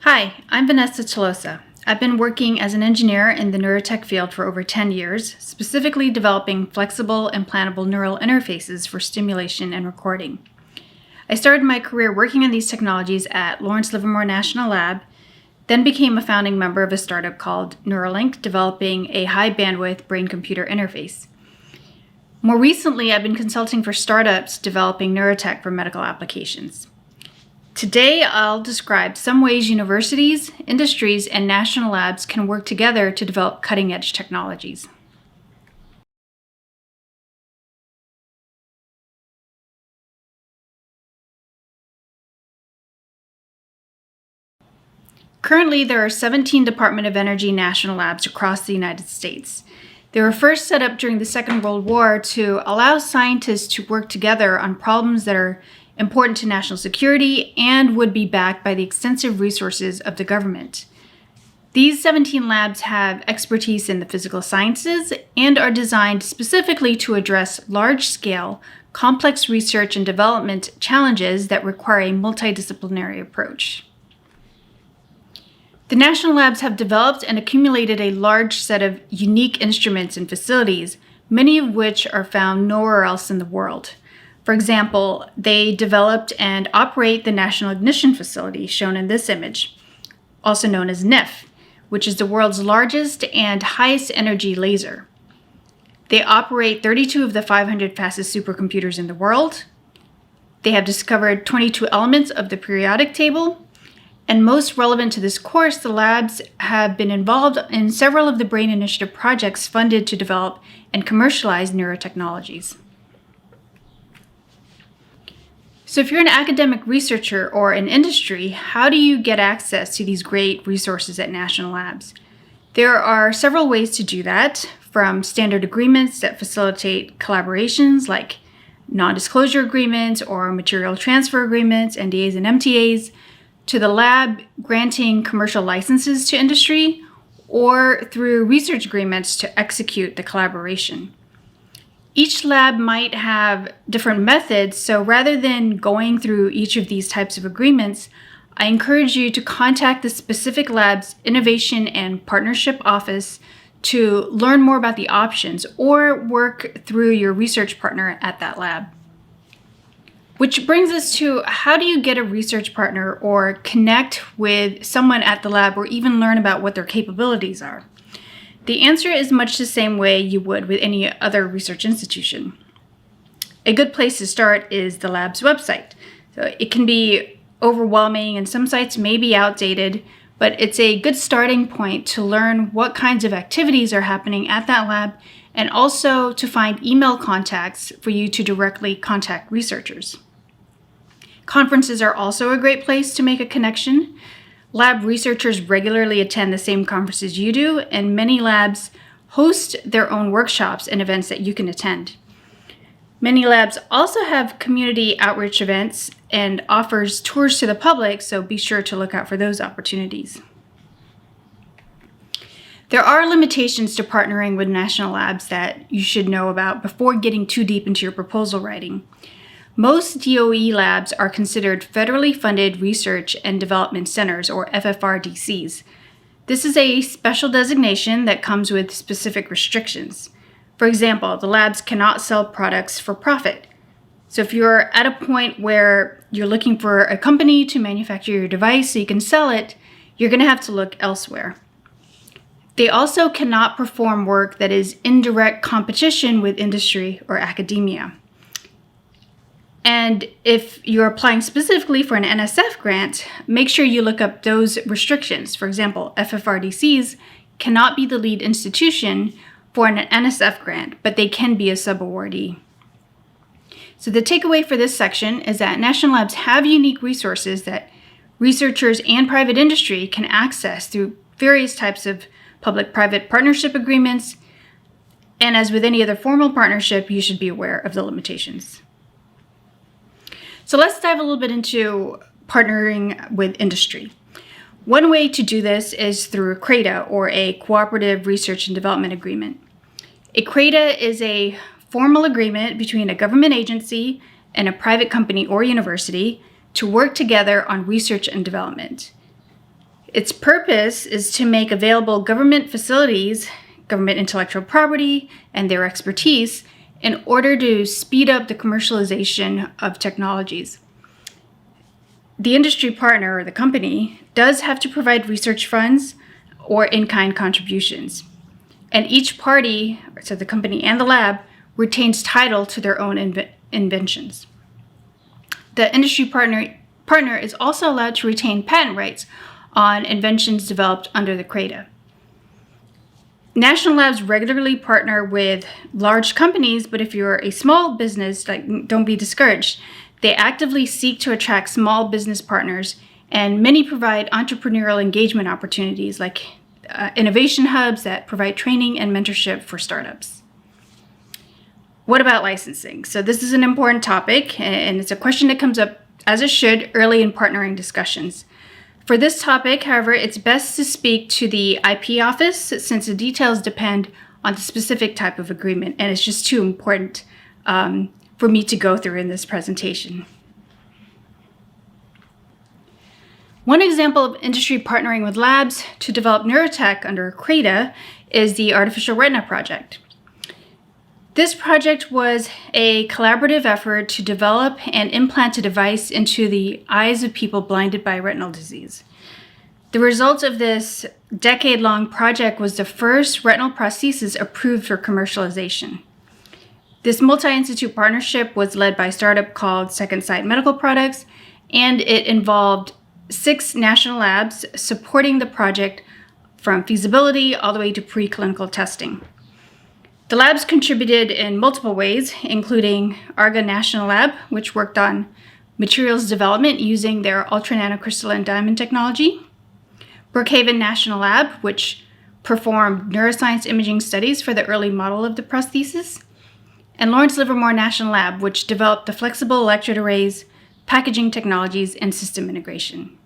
Hi, I'm Vanessa Tolosa. I've been working as an engineer in the neurotech field for over 10 years, specifically developing flexible and plannable neural interfaces for stimulation and recording. I started my career working on these technologies at Lawrence Livermore National Lab, then became a founding member of a startup called Neuralink, developing a high-bandwidth brain-computer interface. More recently, I've been consulting for startups developing neurotech for medical applications. Today, I'll describe some ways universities, industries, and national labs can work together to develop cutting-edge technologies. Currently, there are 17 Department of Energy national labs across the United States. They were first set up during the Second World War to allow scientists to work together on problems that are important to national security and would be backed by the extensive resources of the government. These 17 labs have expertise in the physical sciences and are designed specifically to address large-scale, complex research and development challenges that require a multidisciplinary approach. The national labs have developed and accumulated a large set of unique instruments and facilities, many of which are found nowhere else in the world. For example, they developed and operate the National Ignition Facility, shown in this image, also known as NIF, which is the world's largest and highest energy laser. They operate 32 of the 500 fastest supercomputers in the world. They have discovered 22 elements of the periodic table. And most relevant to this course, the labs have been involved in several of the Brain Initiative projects funded to develop and commercialize neurotechnologies. So if you're an academic researcher or an industry, how do you get access to these great resources at national labs? There are several ways to do that, from standard agreements that facilitate collaborations like non-disclosure agreements or material transfer agreements, NDAs and MTAs, to the lab granting commercial licenses to industry, or through research agreements to execute the collaboration. Each lab might have different methods, so rather than going through each of these types of agreements, I encourage you to contact the specific lab's Innovation and Partnership Office to learn more about the options or work through your research partner at that lab. Which brings us to, how do you get a research partner or connect with someone at the lab or even learn about what their capabilities are? The answer is much the same way you would with any other research institution. A good place to start is the lab's website. So it can be overwhelming and some sites may be outdated, but it's a good starting point to learn what kinds of activities are happening at that lab and also to find email contacts for you to directly contact researchers. Conferences are also a great place to make a connection. Lab researchers regularly attend the same conferences you do, and many labs host their own workshops and events that you can attend. Many labs also have community outreach events and offers tours to the public, so be sure to look out for those opportunities. There are limitations to partnering with national labs that you should know about before getting too deep into your proposal writing. Most DOE labs are considered federally funded research and development centers, or FFRDCs. This is a special designation that comes with specific restrictions. For example, the labs cannot sell products for profit. So if you're at a point where you're looking for a company to manufacture your device so you can sell it, you're going to have to look elsewhere. They also cannot perform work that is in direct competition with industry or academia. And if you're applying specifically for an NSF grant, make sure you look up those restrictions. For example, FFRDCs cannot be the lead institution for an NSF grant, but they can be a subawardee. So the takeaway for this section is that national labs have unique resources that researchers and private industry can access through various types of public-private partnership agreements. And as with any other formal partnership, you should be aware of the limitations. So let's dive a little bit into partnering with industry. One way to do this is through a CRADA, or a Cooperative Research and Development Agreement. A CRADA is a formal agreement between a government agency and a private company or university to work together on research and development. Many labs have partnerships with industry, Its purpose is to make available government facilities, government intellectual property, and their expertise in order to speed up the commercialization of technologies. The industry partner, or the company, does have to provide research funds or in-kind contributions. And each party, so the company and the lab, retains title to their own inventions. The industry partner is also allowed to retain patent rights on inventions developed under the CRADA. National labs regularly partner with large companies, but if you're a small business, don't be discouraged. They actively seek to attract small business partners, and many provide entrepreneurial engagement opportunities like innovation hubs that provide training and mentorship for startups. What about licensing? So this is an important topic, and it's a question that comes up, as it should, early in partnering discussions. For this topic, however, it's best to speak to the IP office since the details depend on the specific type of agreement, and it's just too important for me to go through in this presentation. One example of industry partnering with labs to develop neurotech under CRADA is the Artificial Retina Project. This project was a collaborative effort to develop and implant a device into the eyes of people blinded by retinal disease. The result of this decade-long project was the first retinal prosthesis approved for commercialization. This multi-institute partnership was led by a startup called Second Sight Medical Products, and it involved 6 national labs supporting the project from feasibility all the way to preclinical testing. The labs contributed in multiple ways, including Arga National Lab, which worked on materials development using their ultra-nanocrystalline diamond technology, Brookhaven National Lab, which performed neuroscience imaging studies for the early model of the prosthesis, and Lawrence Livermore National Lab, which developed the flexible electrode arrays, packaging technologies, and system integration.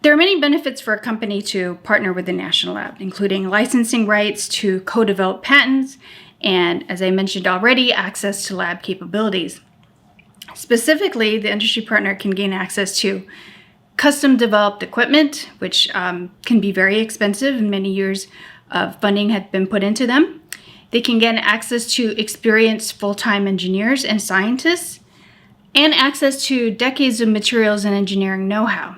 There are many benefits for a company to partner with the national lab, including licensing rights to co-develop patents, and, as I mentioned already, access to lab capabilities. Specifically, the industry partner can gain access to custom-developed equipment, which can be very expensive, and many years of funding have been put into them. They can gain access to experienced full-time engineers and scientists, and access to decades of materials and engineering know-how.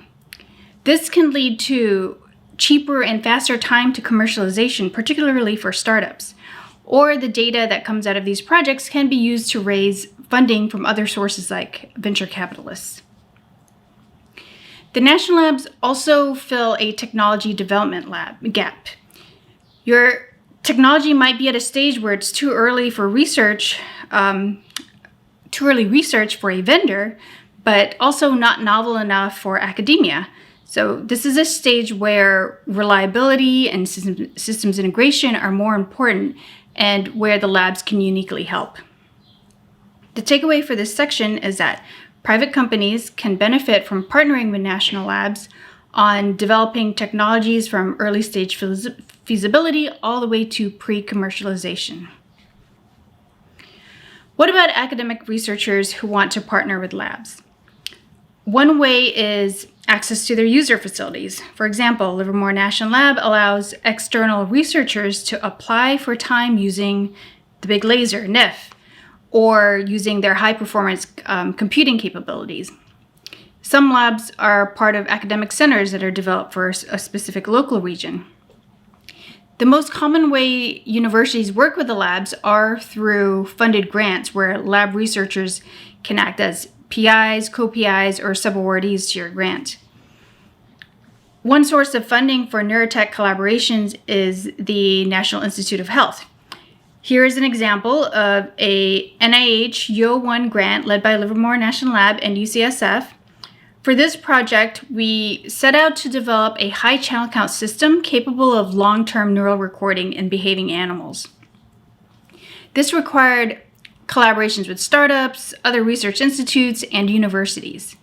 This can lead to cheaper and faster time to commercialization, particularly for startups. Or the data that comes out of these projects can be used to raise funding from other sources like venture capitalists. The national labs also fill a technology development lab gap. Your technology might be at a stage where it's too early research for a vendor, but also not novel enough for academia. So this is a stage where reliability and systems integration are more important and where the labs can uniquely help. The takeaway for this section is that private companies can benefit from partnering with national labs on developing technologies from early stage feasibility all the way to pre-commercialization. What about academic researchers who want to partner with labs? One way is access to their user facilities. For example, Livermore National Lab allows external researchers to apply for time using the big laser, NIF, or using their high-performance computing capabilities. Some labs are part of academic centers that are developed for a specific local region. The most common way universities work with the labs are through funded grants, where lab researchers can act as PIs, co-PIs, or subawardees to your grant. One source of funding for neurotech collaborations is the National Institute of Health. Here is an example of a NIH U01 grant led by Livermore National Lab and UCSF. For this project, we set out to develop a high channel count system capable of long-term neural recording in behaving animals. This required collaborations with startups, other research institutes, and universities.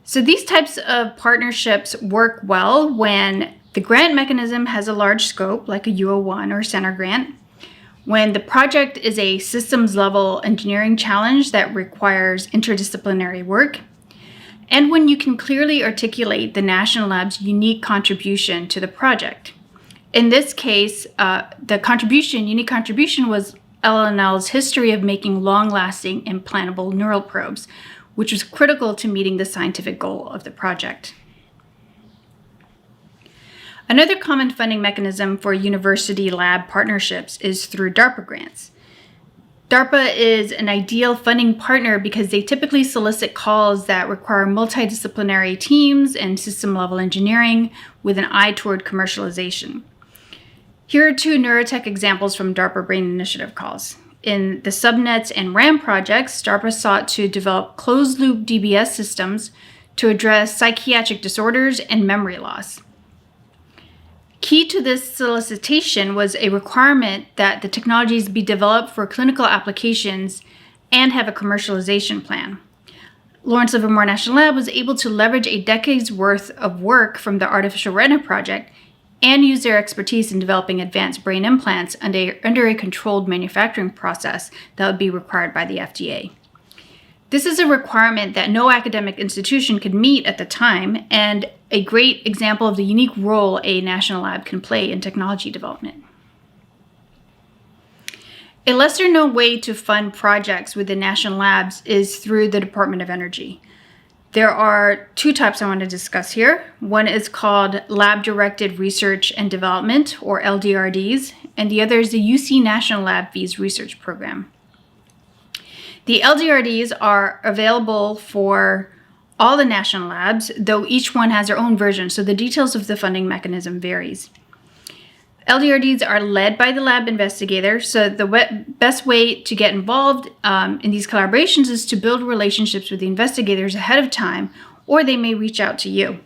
So these types of partnerships work well when the grant mechanism has a large scope, like a U01 or Center grant, when the project is a systems-level engineering challenge that requires interdisciplinary work, and when you can clearly articulate the national lab's unique contribution to the project. In this case, the unique contribution was LNL's history of making long-lasting implantable neural probes, which was critical to meeting the scientific goal of the project. Another common funding mechanism for university lab partnerships is through DARPA grants. DARPA is an ideal funding partner because they typically solicit calls that require multidisciplinary teams and system-level engineering with an eye toward commercialization. Here are two NeuroTech examples from DARPA Brain Initiative calls. In the subnets and RAM projects, DARPA sought to develop closed-loop DBS systems to address psychiatric disorders and memory loss. Key to this solicitation was a requirement that the technologies be developed for clinical applications and have a commercialization plan. Lawrence Livermore National Lab was able to leverage a decade's worth of work from the Artificial Retina Project and use their expertise in developing advanced brain implants under a controlled manufacturing process that would be required by the FDA. This is a requirement that no academic institution could meet at the time, and a great example of the unique role a national lab can play in technology development. A lesser-known way to fund projects within national labs is through the Department of Energy. There are two types I want to discuss here. One is called Lab-Directed Research and Development, or LDRDs, and the other is the UC National Lab Fees Research Program. The LDRDs are available for all the national labs, though each one has their own version, so the details of the funding mechanism varies. LDRDs are led by the lab investigator, so the best way to get involved in these collaborations is to build relationships with the investigators ahead of time, or they may reach out to you.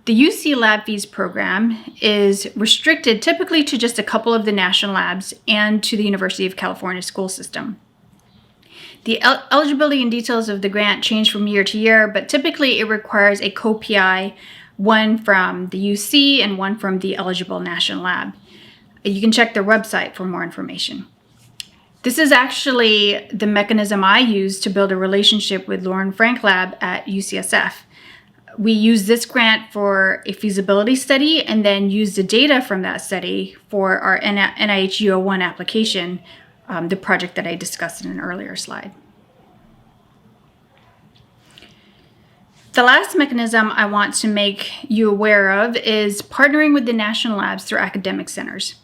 The UC Lab Fees program is restricted typically to just a couple of the national labs and to the University of California school system. The eligibility and details of the grant change from year to year, but typically it requires a co-PI, one from the UC and one from the eligible national lab. You can check their website for more information. This is actually the mechanism I use to build a relationship with Lauren Frank Lab at UCSF. We use this grant for a feasibility study and then use the data from that study for our NIH U01 application, the project that I discussed in an earlier slide. The last mechanism I want to make you aware of is partnering with the national labs through academic centers.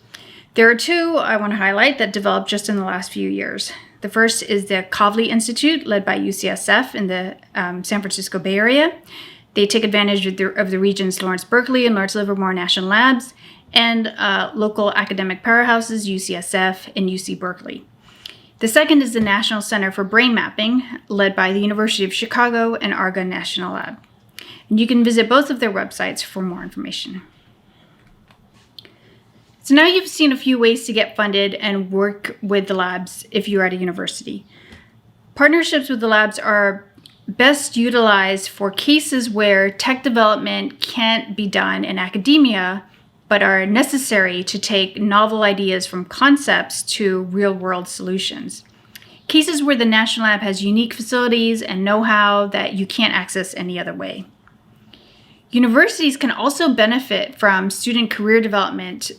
There are two I want to highlight that developed just in the last few years. The first is the Kavli Institute, led by UCSF in the San Francisco Bay Area. They take advantage of the region's Lawrence Berkeley and Lawrence Livermore National Labs and local academic powerhouses, UCSF and UC Berkeley. The second is the National Center for Brain Mapping, led by the University of Chicago and Argonne National Lab. And you can visit both of their websites for more information. So now you've seen a few ways to get funded and work with the labs if you're at a university. Partnerships with the labs are best utilized for cases where tech development can't be done in academia, but are necessary to take novel ideas from concepts to real-world solutions. Cases where the National Lab has unique facilities and know-how that you can't access any other way. Universities can also benefit from student career development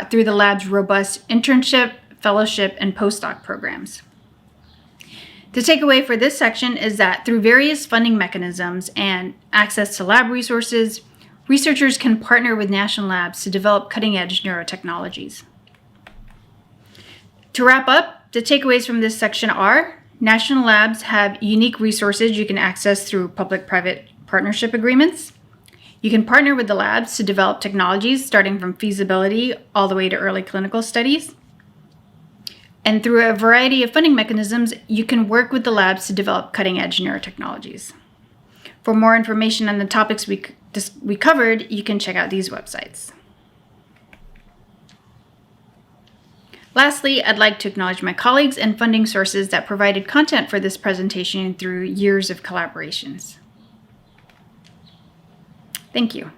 through the lab's robust internship, fellowship, and postdoc programs. The takeaway for this section is that through various funding mechanisms and access to lab resources, researchers can partner with national labs to develop cutting-edge neurotechnologies. To wrap up, the takeaways from this section are: national labs have unique resources you can access through public-private partnership agreements. You can partner with the labs to develop technologies starting from feasibility all the way to early clinical studies. And through a variety of funding mechanisms, you can work with the labs to develop cutting-edge neurotechnologies. For more information on the topics we covered, you can check out these websites. Lastly, I'd like to acknowledge my colleagues and funding sources that provided content for this presentation through years of collaborations. Thank you.